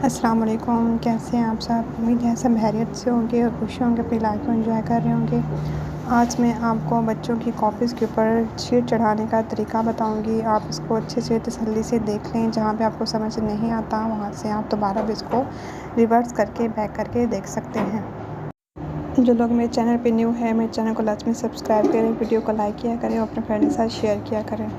अस्सलाम वालेकुम, कैसे हैं आप सब? उम्मीद है सब खैरियत से होंगे और खुश होंगे, अपनी लाइफ को एंजॉय कर रहे होंगे। आज मैं आपको बच्चों की कॉपीज़ के ऊपर शीट चढ़ाने का तरीका बताऊंगी। आप इसको अच्छे से तसल्ली से देख लें। जहाँ पे आपको समझ नहीं आता वहाँ से आप दोबारा भी इसको रिवर्स करके बैक करके देख सकते हैं। जो लोग मेरे चैनल पे न्यू है, मेरे चैनल को लाजमी सब्सक्राइब करें, वीडियो को लाइक किया करें और अपने फ्रेंड के साथ शेयर किया करें।